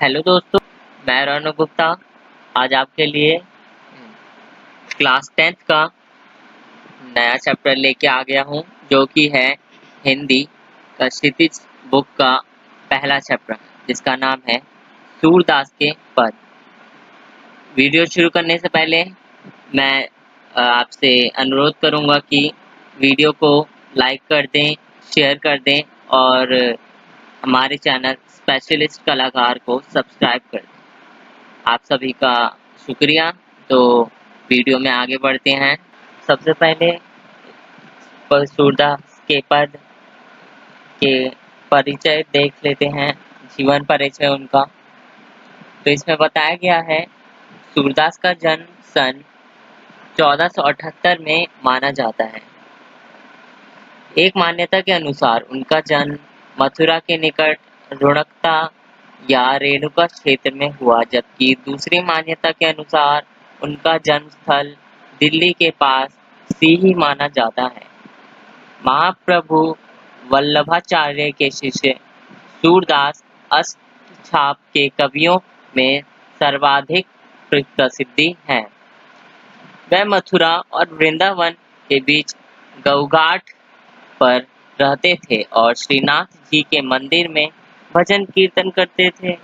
Hello दोस्तों, मैं रौनक गुप्ता आज आपके लिए क्लास 10th का नया चैप्टर लेके आ गया हूँ, जो कि है हिंदी का क्षितिज बुक का पहला चैप्टर, जिसका नाम है सूरदास के पद। वीडियो शुरू करने से पहले मैं आपसे अनुरोध करूँगा कि वीडियो को लाइक कर दें, शेयर कर दें और हमारे चैनल स्पेशलिस्ट कलाकार को सब्सक्राइब कर दें। आप सभी का शुक्रिया। तो वीडियो में आगे बढ़ते हैं। सबसे पहले सूरदास के पद के परिचय देख लेते हैं, जीवन परिचय उनका। तो इसमें बताया गया है सूरदास का जन्म सन 1478 में माना जाता है। एक मान्यता के अनुसार उनका जन्म मथुरा के निकट रुणकता या रेणुका क्षेत्र में हुआ, जबकि दूसरी मान्यता के अनुसार उनका जन्म स्थल दिल्ली के पास सीही माना जाता है। महाप्रभु वल्लभाचार्य के शिष्य सूरदास अष्टछाप के कवियों में सर्वाधिक प्रसिद्धि हैं। वह मथुरा और वृंदावन के बीच गौघाट पर रहते थे और श्रीनाथ जी के मंदिर में भजन कीर्तन करते थे।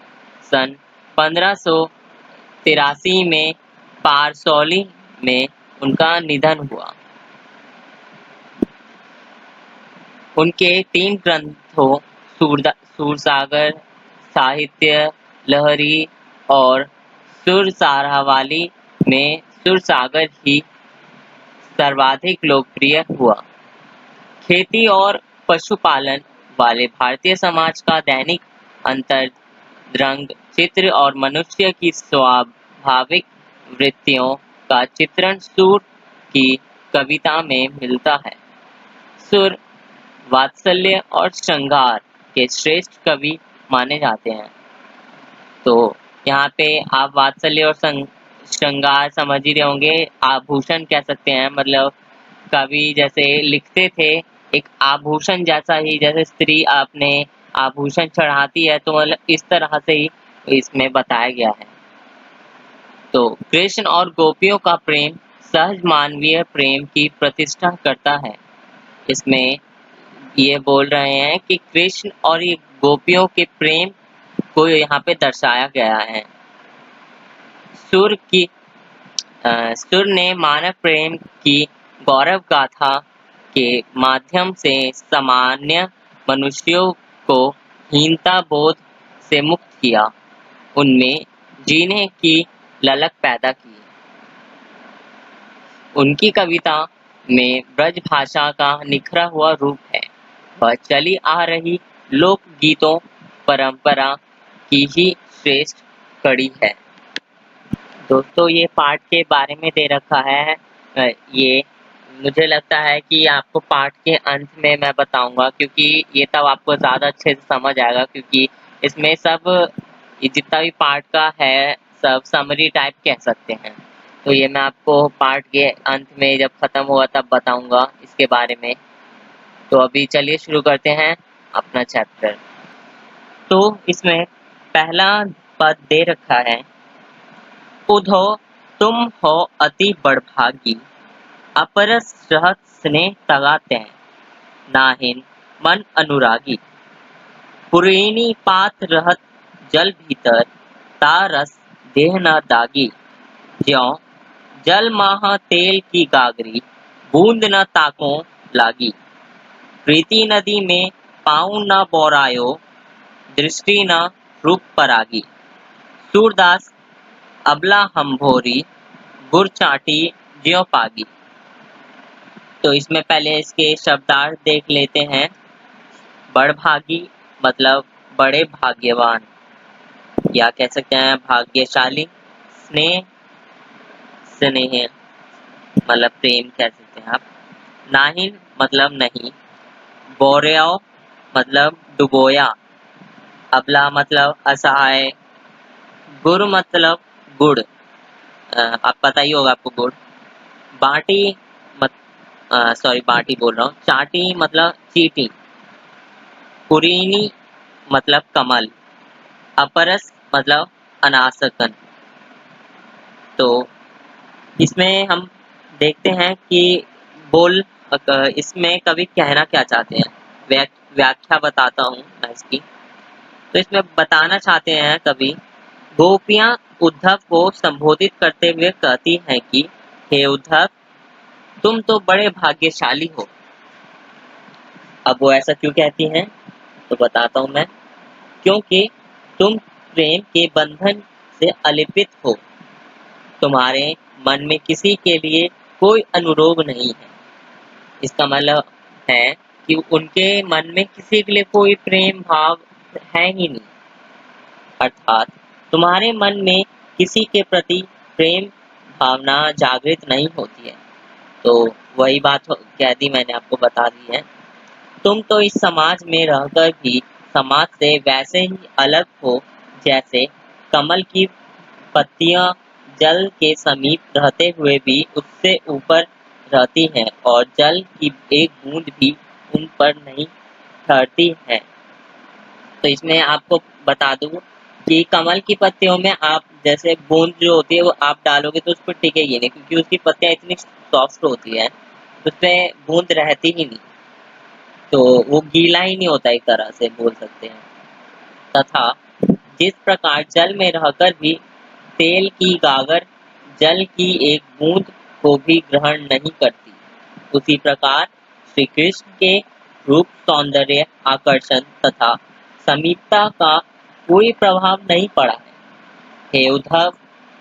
सन 1583 में पारसौली में उनका निधन हुआ। उनके 3 ग्रंथों सूरसागर, साहित्य लहरी और सुरसारावली में सुरसागर ही सर्वाधिक लोकप्रिय हुआ। खेती और पशुपालन वाले भारतीय समाज का दैनिक अंतरंग चित्र और मनुष्य की स्वाभाविक वृत्तियों का चित्रण सूर की कविता में मिलता है। सूर वात्सल्य और श्रृंगार के श्रेष्ठ कवि माने जाते हैं। तो यहाँ पे आप वात्सल्य और श्रृंगार समझ ही रहे होंगे, आभूषण कह सकते हैं। मतलब कवि जैसे लिखते थे एक आभूषण जैसा ही, जैसे स्त्री अपने आभूषण चढ़ाती है, तो मतलब इस तरह से ही इसमें बताया गया है। तो कृष्ण और गोपियों का प्रेम सहज मानवीय प्रेम की प्रतिष्ठा करता है। इसमें ये बोल रहे हैं कि कृष्ण और ये गोपियों के प्रेम को यहाँ पे दर्शाया गया है। सुर ने मानव प्रेम की गौरव गाथा के माध्यम से सामान्य मनुष्यों को हीनता बोध से मुक्त किया, उनमें जीने की ललक पैदा की। उनकी कविता में ब्रज भाषा का निखरा हुआ रूप है। वह चली आ रही लोक गीतों परंपरा की ही श्रेष्ठ कड़ी है। दोस्तों, ये पाठ के बारे में दे रखा है। ये मुझे लगता है कि आपको पाठ के अंत में मैं बताऊंगा, क्योंकि ये तब आपको ज़्यादा अच्छे से समझ आएगा, क्योंकि इसमें सब जितना भी पाठ का है सब समरी टाइप कह सकते हैं। तो ये मैं आपको पाठ के अंत में जब ख़त्म हुआ तब बताऊंगा इसके बारे में। तो अभी चलिए शुरू करते हैं अपना चैप्टर। तो इसमें पहला पद दे रखा है, उधो तुम हो अति बड़भागी, अपरस रहत स्नेह तगाते, नाहिन मन अनुरागी। पुरैनी पात रहत जल भीतर, तारस देह न दागी। ज्यों जल माह तेल की गागरी, बूंद न ताको लागी। प्रीति नदी में पाँव न बोरायो, दृष्टि न रूप परागी। सूरदास अबला हम्भोरी, गुर चाटी ज्यों पागी। तो इसमें पहले इसके शब्दार्थ देख लेते हैं। बड़भागी मतलब बड़े भाग्यवान या कह सकते हैं भाग्यशाली। स्नेह स्नेह मतलब प्रेम कह सकते हैं आप। नाहिन मतलब नहीं। बोरेओ मतलब डुबोया। अबला मतलब असहाय। गुर मतलब गुड़, आप पता ही होगा आपको गुड़। बाटी बाटी बोल रहा हूँ। चाटी मतलब चीटी। पुरीनी मतलब कमल। अपरस मतलब अनासकन। तो इसमें हम देखते हैं कि इसमें कवि कहना क्या चाहते हैं। व्याख्या बताता हूँ मैं इसकी। तो इसमें बताना चाहते हैं कवि, गोपियां उद्धव को संबोधित करते हुए कहती हैं कि हे उद्धव, तुम तो बड़े भाग्यशाली हो। अब वो ऐसा क्यों कहती हैं तो बताता हूँ मैं। क्योंकि तुम प्रेम के बंधन से अलिपित हो, तुम्हारे मन में किसी के लिए कोई अनुरोध नहीं है। इसका मतलब है कि उनके मन में किसी के लिए कोई प्रेम भाव है ही नहीं, अर्थात तुम्हारे मन में किसी के प्रति प्रेम भावना जागृत नहीं होती है। तो वही बात कह दी मैंने, आपको बता दी है। तुम तो इस समाज में रहकर भी समाज से वैसे ही अलग हो जैसे कमल की पत्तियां जल के समीप रहते हुए भी उससे ऊपर रहती हैं और जल की एक बूंद भी उन पर नहीं ठहरती है। तो इसमें आपको बता दूं कि कमल की पत्तियों में आप जैसे बूंद जो होती है वो आप डालोगे तो उस पर टिकेगी नहीं, क्योंकि उसकी पत्तियां इतनी सॉफ्ट होती है, उसमें बूंद रहती ही नहीं। तो वो गीला ही नहीं होता, एक तरह से बोल सकते हैं। तथा जिस प्रकार जल में रहकर भी तेल की गागर जल की एक बूंद को भी ग्रहण नहीं करती, उसी प्रकार श्री कृष्ण के रूप, सौंदर्य, आकर्षण तथा समीपता का कोई प्रभाव नहीं पड़ा है। हे उद्धव,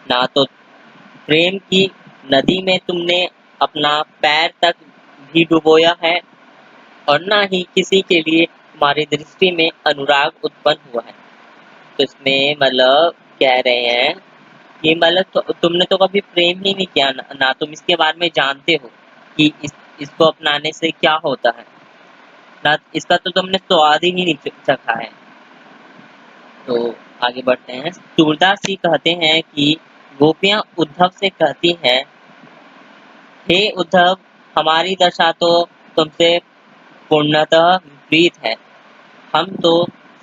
ना तो प्रेम की नदी में तुमने अपना पैर तक भी डुबोया है और ना ही किसी के लिए तुम्हारी दृष्टि में अनुराग उत्पन्न हुआ है। तो इसमें मतलब कह रहे हैं कि मतलब तुमने तो कभी प्रेम ही नहीं किया, ना तुम इसके बारे में जानते हो कि इसको अपनाने से क्या होता है, ना इसका तो तुमने स्वाद ही नहीं चखा है। तो आगे बढ़ते हैं। सूरदास जी कहते हैं कि गोपियां उद्धव से कहती हैं, हे उद्धव, हमारी दशा तो तुमसे पूर्णतः विपरीत है। हम तो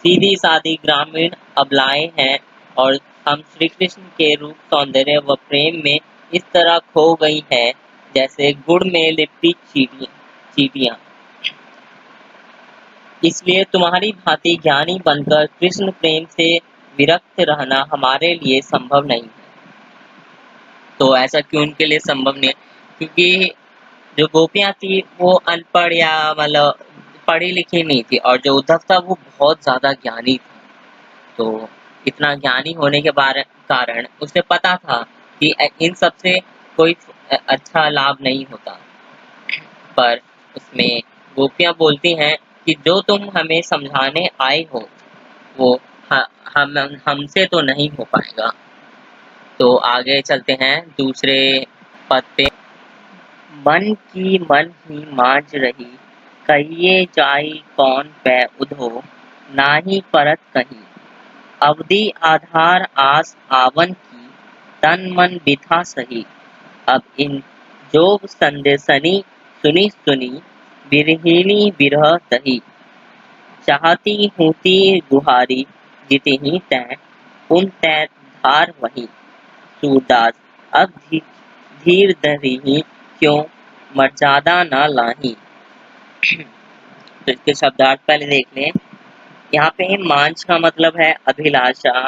सीधी सादी ग्रामीण अबलाएं हैं और हम श्री कृष्ण के रूप, सौंदर्य व प्रेम में इस तरह खो गई हैं जैसे गुड़ में लिपटी चींटियां। इसलिए तुम्हारी भांति ज्ञानी बनकर कृष्ण प्रेम से विरक्त रहना हमारे लिए संभव नहीं है। तो ऐसा क्यों उनके लिए संभव नहीं है? क्योंकि जो गोपियां थी वो अनपढ़ या मतलब पढ़ी लिखी नहीं थी, और जो उद्धव था वो बहुत ज्यादा ज्ञानी था। तो इतना ज्ञानी होने के कारण उसे पता था कि इन सब से कोई अच्छा लाभ नहीं होता। पर उसमें गोपियां बोलती हैं कि जो तुम हमें समझाने आए हो वो ह- हम हमसे तो नहीं हो पाएगा। तो आगे चलते हैं दूसरे पद पे। मन की मन ही मांझ रही, कहिए जाई कौन पै उधो, नाही परत कहीं। अवधि आधार आस आवन की, तन मन बिथा सही। अब इन जोग संदेशनी सुनी सुनी, बिरहिनी बिरह तही। चाहती हूती गुहारी, जितही तै पुन तै धार वही। सूरदास, अब धीर धरिही, क्यों मर्यादा न लाही। तो इसके शब्दार्थ पहले देख लें। यहाँ पे मांझ का मतलब है अभिलाषा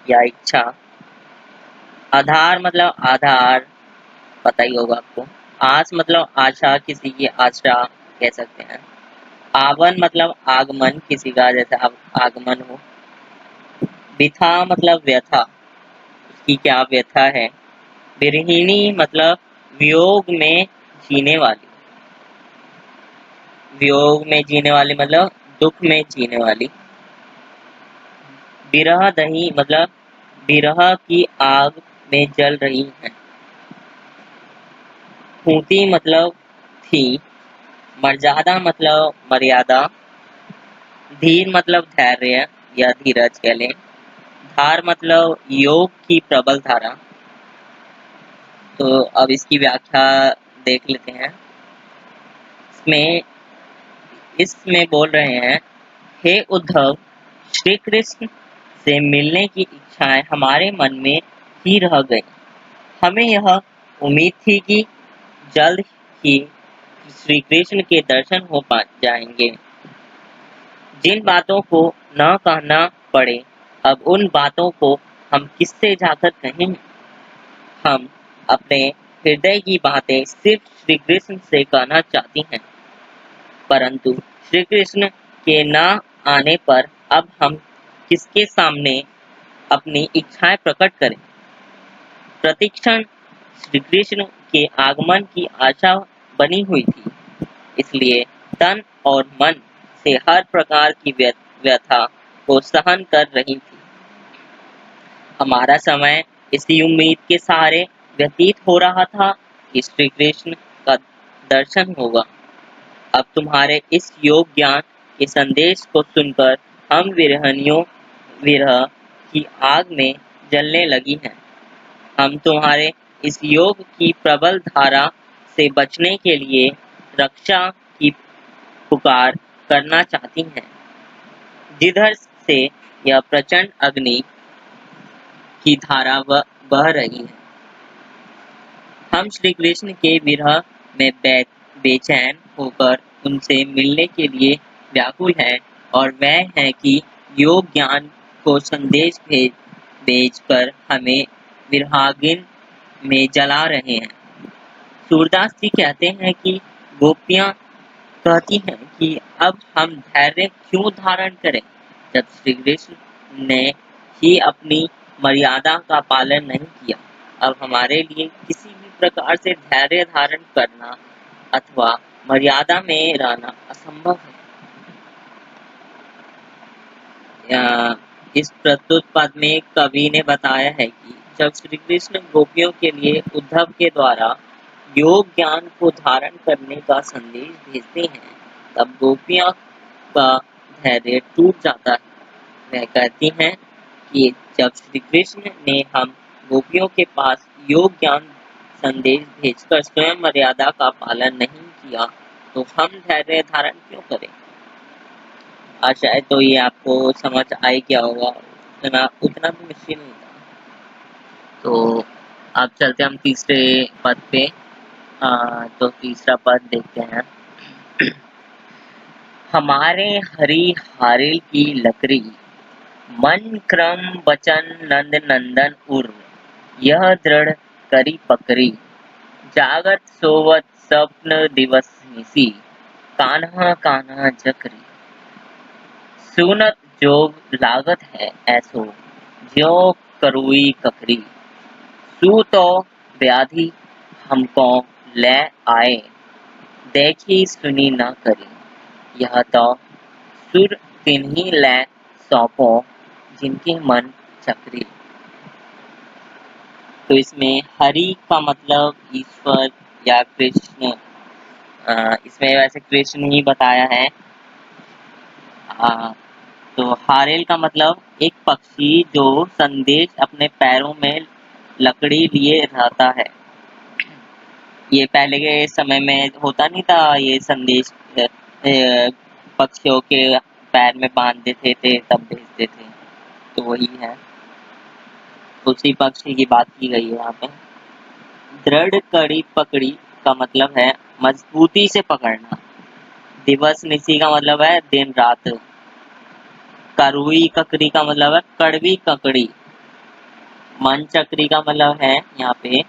या इच्छा। आधार मतलब आधार, पता ही होगा आपको। आस मतलब आशा, किसी की आशा कह सकते हैं। आवन मतलब आगमन, किसी का जैसे आगमन हो। विथा मतलब व्यथा, उसकी क्या व्यथा है। विरहिणी मतलब वियोग में जीने वाली, वियोग में जीने वाली मतलब दुख में जीने वाली। विरह दही मतलब विरह की आग में जल रही है। खूंटी मतलब थी। मर्यादा मतलब मर्यादा। धीर मतलब धैर्य या धीरज कह लें। धार मतलब योग की प्रबल धारा। तो अब इसकी व्याख्या देख लेते हैं। इसमें इसमें बोल रहे हैं, हे उद्धव, श्री कृष्ण से मिलने की इच्छाएं हमारे मन में ही रह गई। हमें यह उम्मीद थी कि जल्द ही श्री कृष्ण के दर्शन हो पा जाएंगे। जिन बातों को न कहना पड़े, अब उन बातों को हम किससे जाकर कहें? हम अपने हृदय की बातें सिर्फ श्री कृष्ण से कहना चाहती हैं, परंतु श्री कृष्ण के न आने पर अब हम किसके सामने अपनी इच्छाएं प्रकट करें? प्रतिक्षण श्री कृष्ण के आगमन की आशा बनी हुई थी, इसलिए तन और मन से हर प्रकार की व्यथा को सहन कर रही थी। हमारा समय इसी उम्मीद के सहारे व्यतीत हो रहा था कि श्री कृष्ण का दर्शन होगा। अब तुम्हारे इस योग ज्ञान के संदेश को सुनकर हम विरहनियों विरह की आग में जलने लगी हैं। हम तुम्हारे इस योग की प्रबल धारा से बचने के लिए रक्षा की पुकार करना चाहती हैं, जिधर से यह प्रचंड अग्नि की धारा बह रही है। हम श्री कृष्ण के विरह में बेचैन होकर उनसे मिलने के लिए व्याकुल हैं, और वह है कि योग ज्ञान को संदेश भेजकर हमें विरहाग्नि में जला रहे हैं। सूरदास जी कहते हैं कि गोपियां कहती हैं कि अब हम धैर्य क्यों धारण करें, जब श्री कृष्ण ने ही अपनी मर्यादा का पालन नहीं किया। अब हमारे लिए किसी भी प्रकार से धैर्य धारण करना अथवा मर्यादा में रहना असंभव है। इस प्रस्तुत पद में कवि ने बताया है कि जब श्री कृष्ण गोपियों के लिए उद्धव के द्वारा योग ज्ञान को धारण करने का संदेश भेजते हैं, तब गोपियां का धैर्य टूट जाता है। वह कहती हैं कि जब श्री कृष्ण ने हम गोपियों के पास योग ज्ञान संदेश भेजकर स्वयं मर्यादा का पालन नहीं किया, तो हम धैर्य धारण क्यों करें? आशा है तो ये आपको समझ आई क्या होगा, उतना भी मुश्किल नहीं था। तो अब चलते हम तीसरे पद पे। तो तीसरा पद देखते हैं। हमारे हरि हारिल की लकड़ी, मन क्रम बचन नंद नंदन उर, यह दृढ़ करी पकड़ी, जागत सोवत स्वप्न दिवस निसी, कान्हा कान्हा जकरी। सुनत जोग लागत है ऐसो, ज्यो करुई ककरी, सू तो व्याधि हमको ले आए, देखी सुनी न करी, यह तो सुर तिन्ही ले सौंपो, जिनके मन चक्री। तो इसमें हरि का मतलब ईश्वर या कृष्ण, इसमें वैसे कृष्ण ही बताया है। तो हारेल का मतलब एक पक्षी जो संदेश अपने पैरों में लकड़ी लिए रहता है। ये पहले के समय में होता नहीं था, ये संदेश पक्षियों के पैर में बांध देते थे तब भेजते थे, तो वही है, उसी पक्षी की बात की गई है यहाँ पे। दृढ़ कड़ी पकड़ी का मतलब है मजबूती से पकड़ना। दिवस निशी का मतलब है दिन रात। करुई ककड़ी का मतलब है कड़वी ककड़ी। मन चक्री का मतलब है यहाँ पे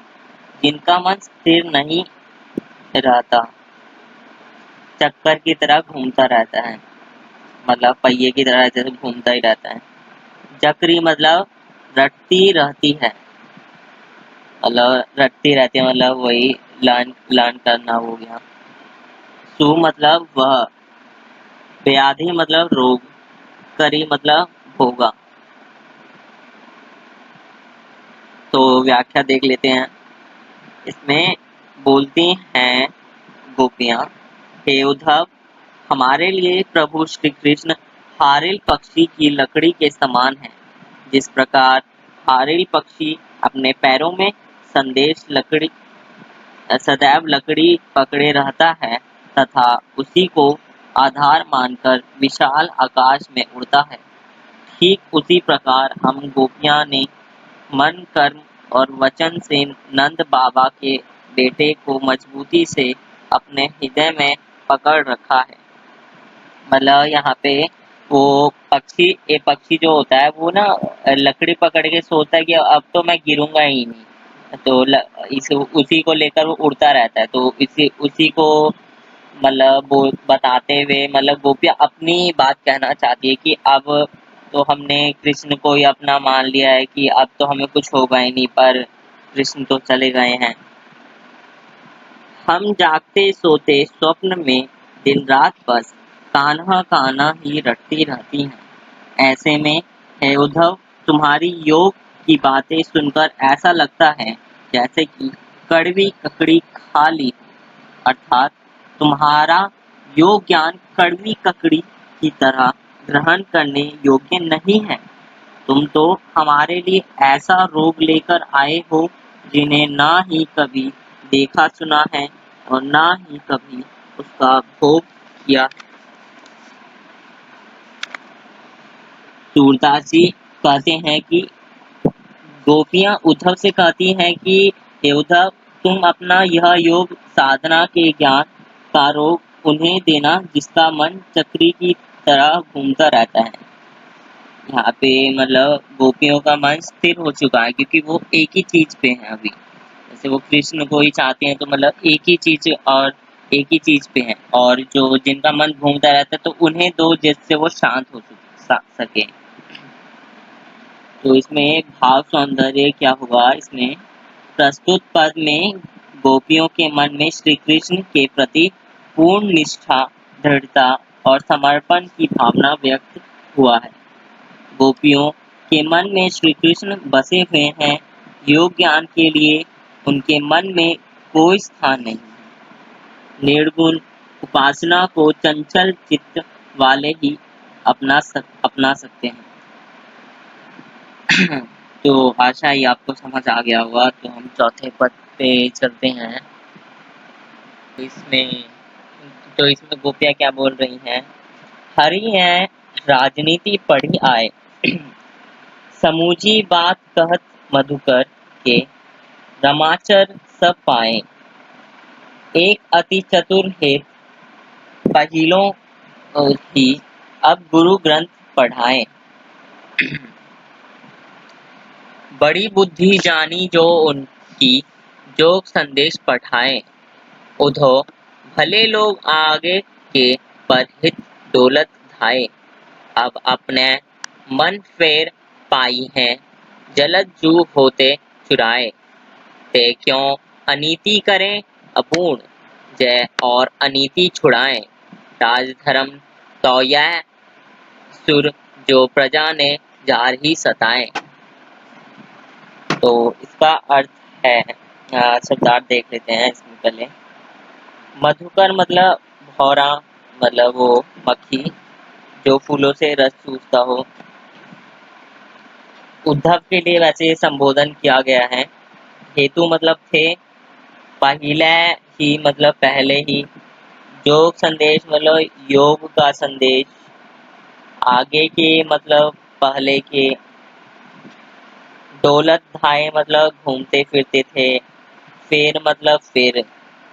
जिनका मन स्थिर नहीं रहता, चक्कर की तरह घूमता रहता है, मतलब पहिए की तरह जैसे घूमता ही रहता है। जकरी मतलब रटती रहती है, मतलब रटती रहती है, मतलब वही लर्न लर्न करना हो गया। सु मतलब वह, व्याधि मतलब रोग, करी मतलब होगा। तो व्याख्या देख लेते हैं। इसमें बोलती हैं गोपियां, हे उद्धव, हमारे लिए प्रभु श्री कृष्ण हारिल पक्षी की लकड़ी के समान है। जिस प्रकार हारिल पक्षी अपने पैरों में संदेश लकड़ी सदैव लकड़ी पकड़े रहता है तथा उसी को आधार मानकर विशाल आकाश में उड़ता है, ठीक उसी प्रकार हम गोपियाँ ने मन, कर्म और वचन से नंद बाबा के बेटे को मजबूती से अपने हृदय में पकड़ रखा है। मतलब यहाँ पे वो पक्षी जो होता है वो ना लकड़ी पकड़ के सोचता है कि अब तो मैं गिरूंगा ही नहीं, तो उसी को लेकर वो उड़ता रहता है। तो उसी को मतलब वो बताते हुए मतलब गोपियाँ अपनी बात कहना चाहती है कि अब तो हमने कृष्ण को ही अपना मान लिया है कि अब तो हमें कुछ होगा ही नहीं, पर कृष्ण तो चले गए हैं। हम जागते सोते स्वप्न में दिन रात बस कान्हा कान्हा ही रटती रहती हैं। ऐसे में हे उद्धव, तुम्हारी योग की बातें सुनकर ऐसा लगता है जैसे कि कड़वी ककड़ी खा ली, अर्थात तुम्हारा योग ज्ञान कड़वी ककड़ी की तरह ग्रहण करने योग्य नहीं है। तुम तो हमारे लिए ऐसा रोग लेकर आए हो जिन्हें ना ही कभी देखा सुना है और ना ही कभी उसका भोग किया है। सूरदास जी कहते हैं कि गोपियाँ उद्धव से कहती हैं कि हे उद्धव, तुम अपना यह योग साधना के ज्ञान का रोग उन्हें देना जिसका मन चक्री की तरह घूमता रहता है। यहाँ पे मतलब गोपियों का मन स्थिर हो चुका है क्योंकि वो एक ही चीज पे है अभी। जैसे वो कृष्ण को ही चाहते हैं तो मतलब एक ही चीज पे है, और जो जिनका मन घूमता रहता है तो उन्हें दो जिससे वो शांत हो सके। तो इसमें भाव सौंदर्य क्या हुआ, इसमें प्रस्तुत पद में गोपियों के मन में श्री कृष्ण के प्रति पूर्ण निष्ठा, दृढ़ता और समर्पण की भावना व्यक्त हुआ है। गोपियों के मन में श्री कृष्ण बसे हुए हैं। योग ज्ञान के लिए उनके मन में कोई स्थान नहीं है। निर्गुण उपासना को चंचल चित्त वाले ही अपना सकते हैं। तो आशा ही आपको समझ आ गया होगा। तो हम चौथे पद पे चलते हैं। इसमें इसमें गोपियाँ क्या बोल रही हैं? हरि है राजनीति पढ़ी आए, समूची बात कहत मधुकर के, रमाचर सब पाए। एक अति चतुर हेत पहिलों ही अब गुरु ग्रंथ पढ़ाए। बड़ी बुद्धि जानी जो उनकी, जोग संदेश पढ़ाए। उधो भले लोग आगे के पर हित दौलत धाए। अब अपने मन फेर पाई है, जलद जू होते चुराए। ते क्यों अनीति करें अपूर्ण, जय और अनीति छुड़ाएं। राज धर्म तो यह सुर, जो प्रजा ने जार ही सताए। तो इसका अर्थ है, शब्दार्थ देख लेते हैं इसमें पहले। मधुकर मतलब भौरा, मतलब वो मक्खी जो फूलों से रस चूसता हो। उद्धव के लिए वैसे संबोधन किया गया है। हेतु मतलब थे, पहले ही मतलब पहले ही, योग संदेश मतलब योग का संदेश, आगे के मतलब पहले के, दौलत धाए मतलब घूमते फिरते थे, फेर मतलब फिर,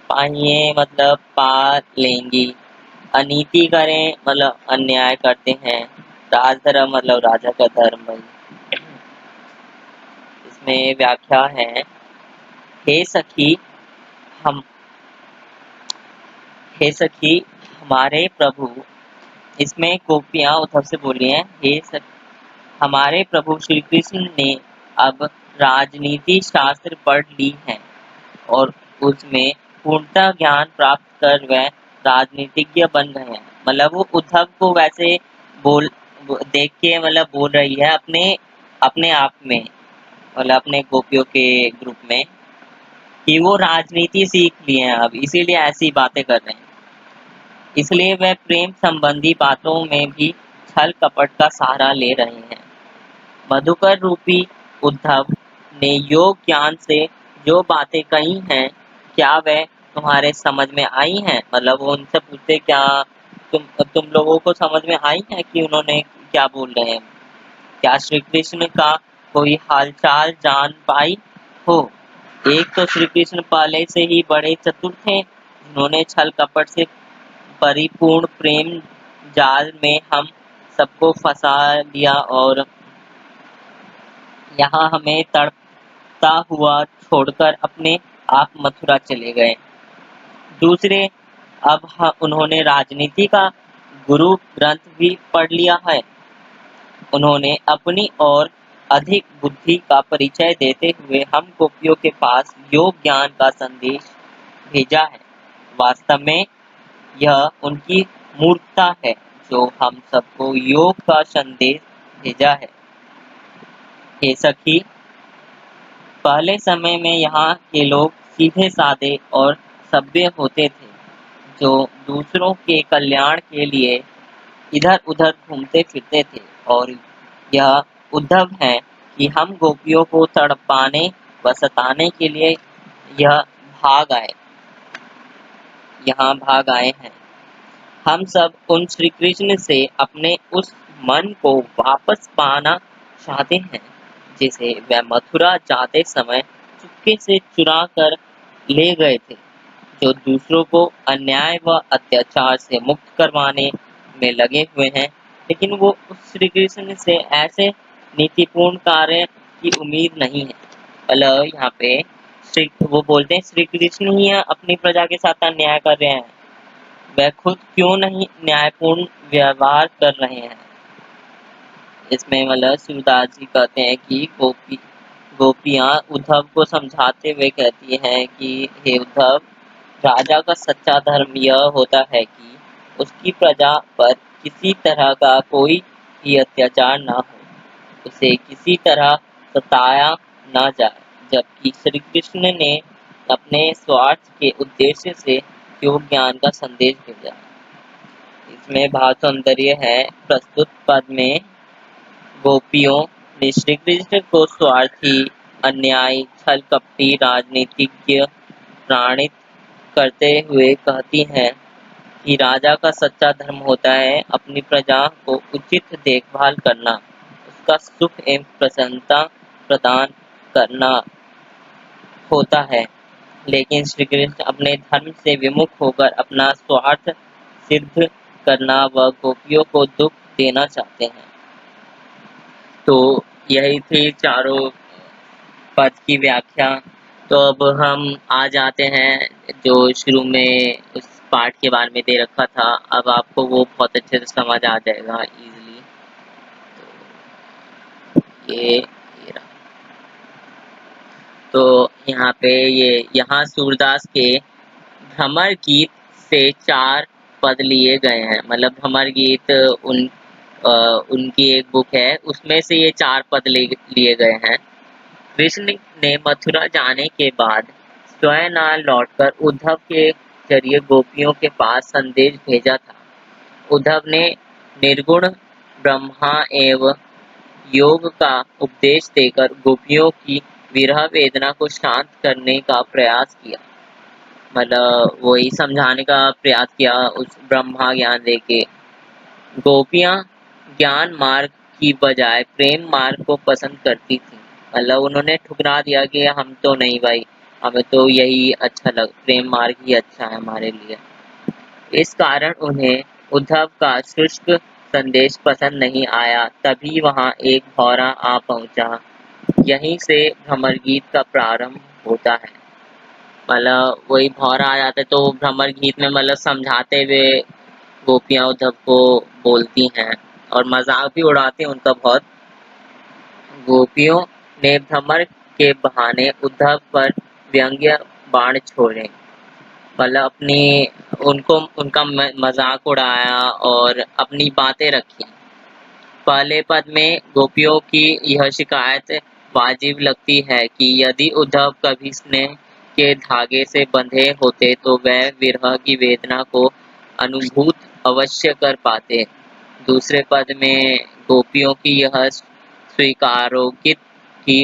पाहिए मतलब पा लेंगी, अनीति करें मतलब अन्याय करते हैं, राजधर्म मतलब राजा का धर्म भाई। इसमें व्याख्या है, हे सखी हम हे सखी हमारे प्रभु, इसमें गोपियाँ उद्धव से बोली हैं, हे सखी हमारे प्रभु श्री कृष्ण ने अब राजनीति शास्त्र पढ़ ली है और उसमें पूर्णतः ज्ञान प्राप्त कर वह राजनीतिज्ञ बन गए हैं। मतलब वो उद्धव को वैसे देख के मतलब बोल रही है अपने अपने आप में, मतलब अपने गोपियों के ग्रुप में, कि वो राजनीति सीख लिए हैं अब, इसीलिए ऐसी बातें कर रहे हैं। इसलिए वह प्रेम संबंधी बातों में भी छल कपट का सहारा ले रहे हैं। मधुकर रूपी उद्धव ने योग ज्ञान से जो बातें कही हैं, क्या वह तुम्हारे समझ में आई हैं? मतलब वो उनसे पूछते, क्या तुम लोगों को समझ में आई है कि उन्होंने क्या बोल रहे हैं? क्या श्री कृष्ण का कोई हालचाल जान पाई हो? एक तो श्री कृष्ण पहले से ही बड़े चतुर थे, जिन्होंने छल कपट से परिपूर्ण प्रेम जाल में हम सबको फंसा लिया और यहाँ हमें तड़पता हुआ छोड़कर अपने आप मथुरा चले गए। दूसरे, अब उन्होंने राजनीति का गुरु ग्रंथ भी पढ़ लिया है। उन्होंने अपनी और अधिक बुद्धि का परिचय देते हुए हम गोपियों के पास योग ज्ञान का संदेश भेजा है। वास्तव में यह उनकी मूर्खता है जो हम सबको योग का संदेश भेजा है। हे सखी, पहले समय में यहाँ के लोग सीधे साधे और सभ्य होते थे, जो दूसरों के कल्याण के लिए इधर उधर घूमते फिरते थे, और यह उद्धव है कि हम गोपियों को तड़पाने व सताने के लिए यह भाग आए यहाँ भाग आए हैं। हम सब उन श्री कृष्ण से अपने उस मन को वापस पाना चाहते हैं जिसे वह मथुरा जाते समय चुपके से चुरा कर ले गए थे, जो दूसरों को अन्याय व अत्याचार से मुक्त करवाने में लगे हुए हैं। लेकिन वो उस श्री कृष्ण से ऐसे नीतिपूर्ण कार्य की उम्मीद नहीं है। मतलब यहाँ पे वो बोलते हैं श्री कृष्ण ही अपनी प्रजा के साथ अन्याय कर रहे हैं, वह खुद क्यों नहीं न्यायपूर्ण व्यवहार कर रहे हैं। इसमें मतलब सूरदास जी कहते हैं कि गोपियां उद्धव को समझाते हुए कहती हैं कि हे उद्धव, राजा का सच्चा धर्म यह होता है कि उसकी प्रजा पर किसी तरह का कोई भी अत्याचार न हो, उसे किसी तरह सताया न जाए। जबकि श्री कृष्ण ने अपने स्वार्थ के उद्देश्य से योग ज्ञान का संदेश भेजा। इसमें भाव सौंदर्य है। प्रस्तुत पद में गोपियों ने श्री कृष्ण को स्वार्थी, अन्यायी, छल कपटी राजनीतिज्ञ प्रणीत करते हुए कहती हैं कि राजा का सच्चा धर्म होता है अपनी प्रजा को उचित देखभाल करना, उसका सुख एवं प्रसन्नता प्रदान करना होता है। लेकिन श्री कृष्ण अपने धर्म से विमुख होकर अपना स्वार्थ सिद्ध करना व गोपियों को दुख देना चाहते हैं। तो यही थी चारों पद की व्याख्या। तो अब हम आ जाते हैं जो शुरू में उस पाठ के बारे में दे रखा था, अब आपको वो बहुत अच्छे से समझ आ जाएगा इजीली। तो ये रहा। तो यहाँ पे यहाँ सूरदास के भ्रमर गीत से 4 पद लिए गए हैं। मतलब भ्रमर गीत उनकी एक बुक है, उसमें से ये 4 पद लिए गए हैं। कृष्ण ने मथुरा जाने के बाद स्वयं न लौटकर उद्धव के जरिए गोपियों के पास संदेश भेजा था। उद्धव ने निर्गुण ब्रह्मा एवं योग का उपदेश देकर गोपियों की विरह वेदना को शांत करने का प्रयास किया। मतलब वही समझाने का प्रयास किया उस ब्रह्मा ज्ञान देके। गोपियां ज्ञान मार्ग की बजाय प्रेम मार्ग को पसंद करती थी। मतलब उन्होंने ठुकरा दिया कि हम तो नहीं भाई, हमें तो यही अच्छा प्रेम मार्ग ही अच्छा है हमारे लिए। इस कारण उन्हें उद्धव का शुष्क संदेश पसंद नहीं आया। तभी वहां एक भौरा आ पहुंचा। यहीं से भ्रमर गीत का प्रारंभ होता है। मतलब वही भौरा आ जाते तो भ्रमर गीत में मतलब समझाते हुए गोपियां उद्धव को बोलती हैं और मजाक भी उड़ाते हैं उनका बहुत। गोपियों ने भ्रमर के बहाने उद्धव पर व्यंग्य बाण छोड़े। मतलब उनका मजाक उड़ाया और अपनी बातें रखी। पहले पद में गोपियों की यह शिकायत वाजिब लगती है कि यदि उद्धव कभी स्नेह के धागे से बंधे होते तो वह विरह की वेदना को अनुभूत अवश्य कर पाते। दूसरे पद में गोपियों की यह स्वीकारोक्ति कि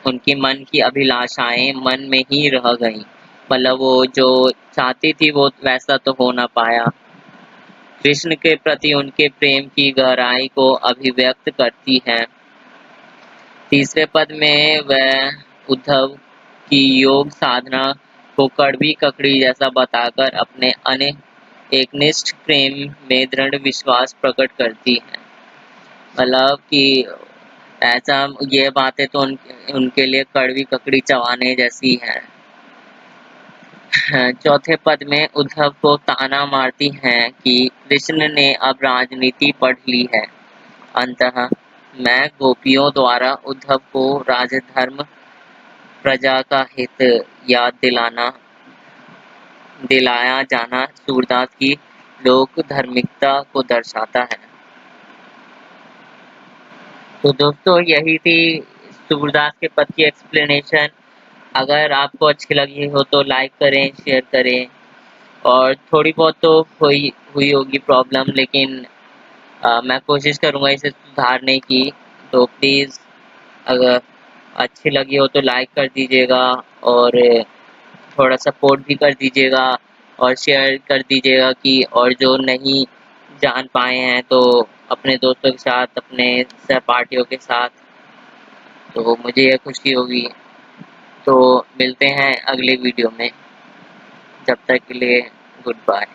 उनके मन की अभिलाषाएं मन में ही रह गईं। मतलब वो जो चाहती थी वो वैसा तो हो ना पाया। कृष्ण के प्रति उनके प्रेम की गहराई को अभिव्यक्त करती है। तीसरे पद में वह उद्धव की योग साधना को कड़वी ककड़ी जैसा बताकर अपने एकनिष्ठ प्रेम में दृढ़ विश्वास प्रकट करती है। मतलब कि ऐसा ये बातें तो उनके लिए कड़वी ककड़ी चबाने जैसी हैं। चौथे पद में उद्धव को ताना मारती हैं कि कृष्ण ने अब राजनीति पढ़ ली है। अंततः मैं गोपियों द्वारा उद्धव को राजधर्म, प्रजा का हित याद दिलाया जाना सूरदास की लोक धार्मिकता को दर्शाता है। तो दोस्तों यही थी सूरदास के पद की एक्सप्लेनेशन। अगर आपको अच्छी लगी हो तो लाइक करें, शेयर करें। और थोड़ी बहुत तो हुई होगी प्रॉब्लम, लेकिन मैं कोशिश करूँगा इसे सुधारने की। तो प्लीज़ अगर अच्छी लगी हो तो लाइक कर दीजिएगा और थोड़ा सपोर्ट भी कर दीजिएगा और शेयर कर दीजिएगा कि और जो नहीं जान पाए हैं तो अपने दोस्तों के साथ, अपने सहपाठियों के साथ, तो मुझे यह खुशी होगी। तो मिलते हैं अगले वीडियो में, जब तक के लिए गुड बाय।